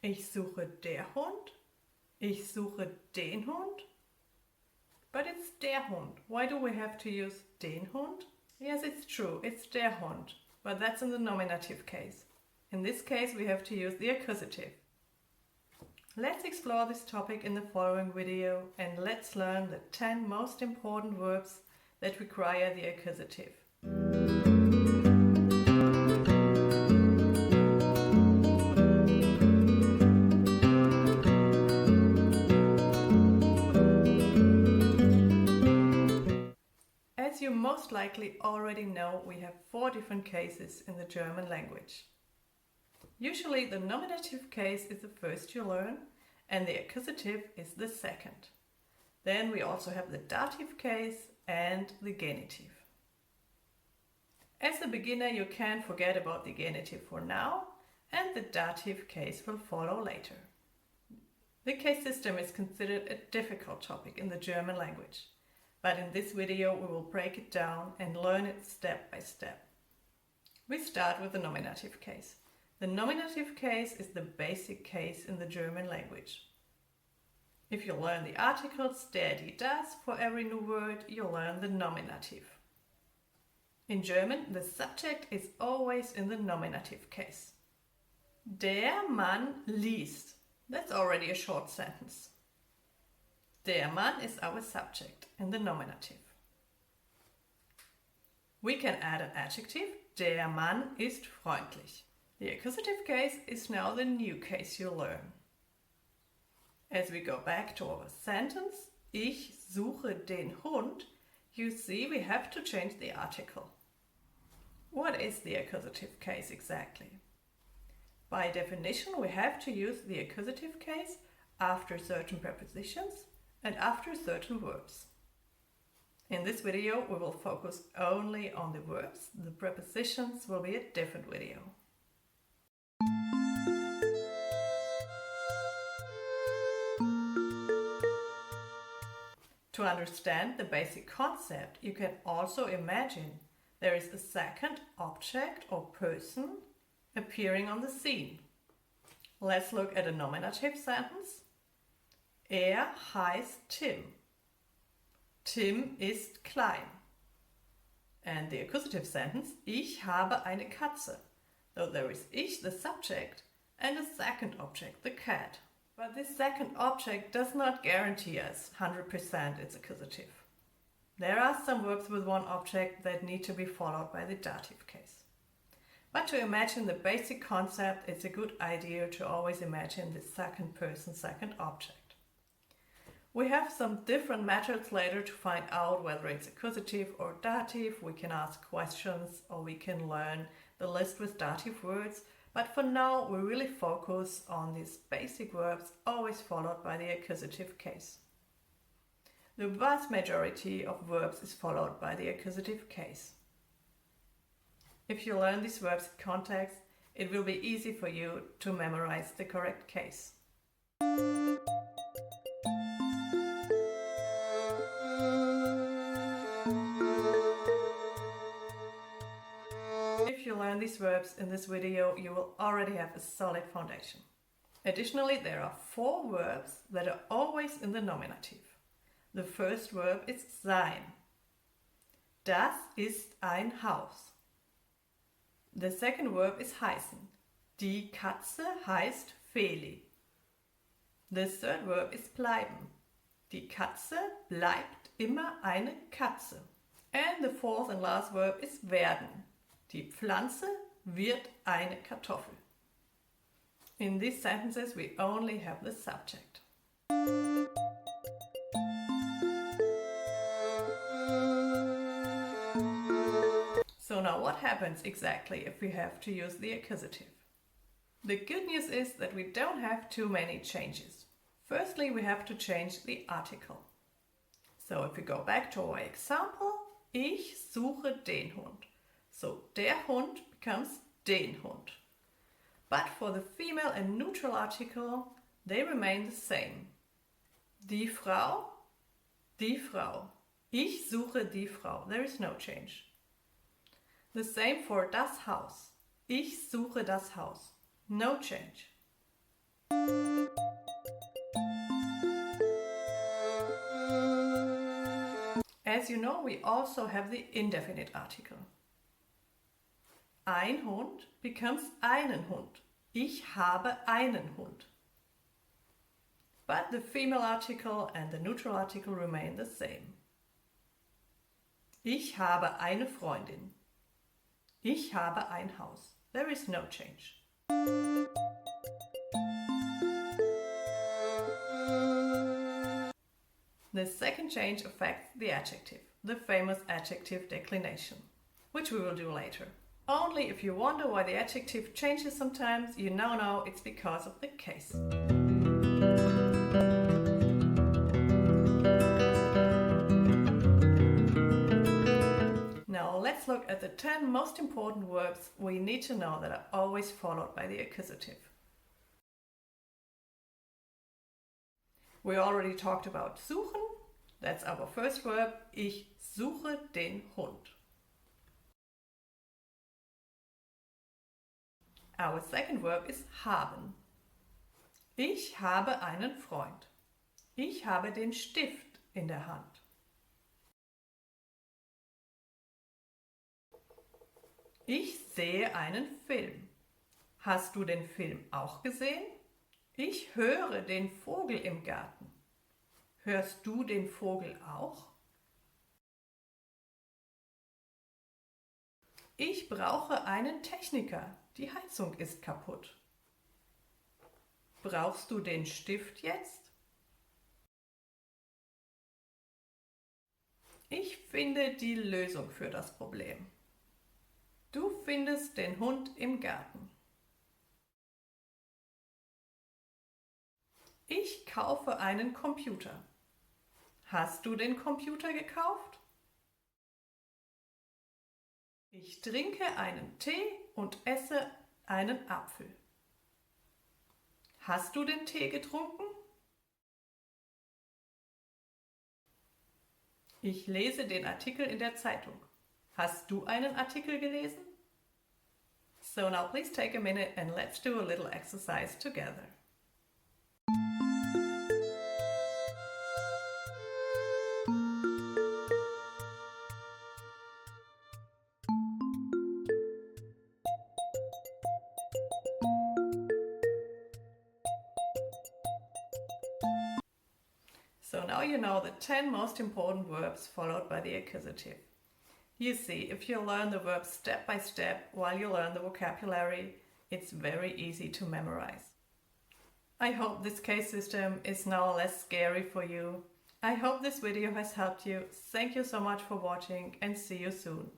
Ich suche der Hund. Ich suche den Hund. But it's der Hund. Why do we have to use den Hund? Yes, it's true, it's der Hund, but that's in the nominative case. In this case, we have to use the accusative. Let's explore this topic in the following video and let's learn the 10 most important verbs that require the accusative. As you most likely already know, we have 4 different cases in the German language. Usually the nominative case is the first you learn and the accusative is the second. Then we also have the dative case and the genitive. As a beginner, you can forget about the genitive for now and the dative case will follow later. The case system is considered a difficult topic in the German language. But in this video we will break it down and learn it step by step. We start with the nominative case. The nominative case is the basic case in the German language. If you learn the articles der, die, das for every new word, you learn the nominative. In German, the subject is always in the nominative case. Der Mann liest. That's already a short sentence. Der Mann is our subject in the nominative. We can add an adjective. Der Mann ist freundlich. The accusative case is now the new case you learn. As we go back to our sentence, ich suche den Hund, you see we have to change the article. What is the accusative case exactly? By definition, we have to use the accusative case after certain prepositions and after certain verbs. In this video we will focus only on the verbs. The prepositions will be a different video. To understand the basic concept, you can also imagine there is a second object or person appearing on the scene. Let's look at a nominative sentence. Er heißt Tim. Tim ist klein. And the accusative sentence, ich habe eine Katze. Though there is ich, the subject, and a second object, the cat. But this second object does not guarantee us 100% its accusative. There are some verbs with one object that need to be followed by the dative case. But to imagine the basic concept, it's a good idea to always imagine the second person, second object. We have some different methods later to find out whether it's accusative or dative. We can ask questions or we can learn the list with dative words. But for now, we really focus on these basic verbs, always followed by the accusative case. The vast majority of verbs is followed by the accusative case. If you learn these verbs in context, it will be easy for you to memorize the correct case. If you learn these verbs in this video, you will already have a solid foundation. Additionally, there are 4 verbs that are always in the nominative. The first verb is sein. Das ist ein Haus. The second verb is heißen. Die Katze heißt Feli. The third verb is bleiben. Die Katze bleibt immer eine Katze. And the fourth and last verb is werden. Die Pflanze wird eine Kartoffel. In these sentences we only have the subject. So now what happens exactly if we have to use the accusative? The good news is that we don't have too many changes. Firstly, we have to change the article. So if we go back to our example, ich suche den Hund. So der Hund becomes den Hund. But for the female and neutral article, they remain the same. Die Frau, die Frau. Ich suche die Frau. There is no change. The same for das Haus. Ich suche das Haus. No change. As you know, we also have the indefinite article. Ein Hund becomes einen Hund. Ich habe einen Hund. But the female article and the neutral article remain the same. Ich habe eine Freundin. Ich habe ein Haus. There is no change. The second change affects the adjective, the famous adjective declination, which we will do later. Only if you wonder why the adjective changes sometimes, you now know it's because of the case. Now let's look at the 10 most important verbs we need to know that are always followed by the accusative. We already talked about suchen. That's our first verb. Ich suche den Hund. Our second verb is haben. Ich habe einen Freund. Ich habe den Stift in der Hand. Ich sehe einen Film. Hast du den Film auch gesehen? Ich höre den Vogel im Garten. Hörst du den Vogel auch? Ich brauche einen Techniker. Die Heizung ist kaputt. Brauchst du den Stift jetzt? Ich finde die Lösung für das Problem. Du findest den Hund im Garten. Ich kaufe einen Computer. Hast du den Computer gekauft? Ich trinke einen Tee und esse einen Apfel. Hast du den Tee getrunken? Ich lese den Artikel in der Zeitung. Hast du einen Artikel gelesen? So now please take a minute and let's do a little exercise together. So now you know the 10 most important verbs followed by the accusative. You see, if you learn the verbs step by step while you learn the vocabulary, it's very easy to memorize. I hope this case system is now less scary for you. I hope this video has helped you. Thank you so much for watching and see you soon.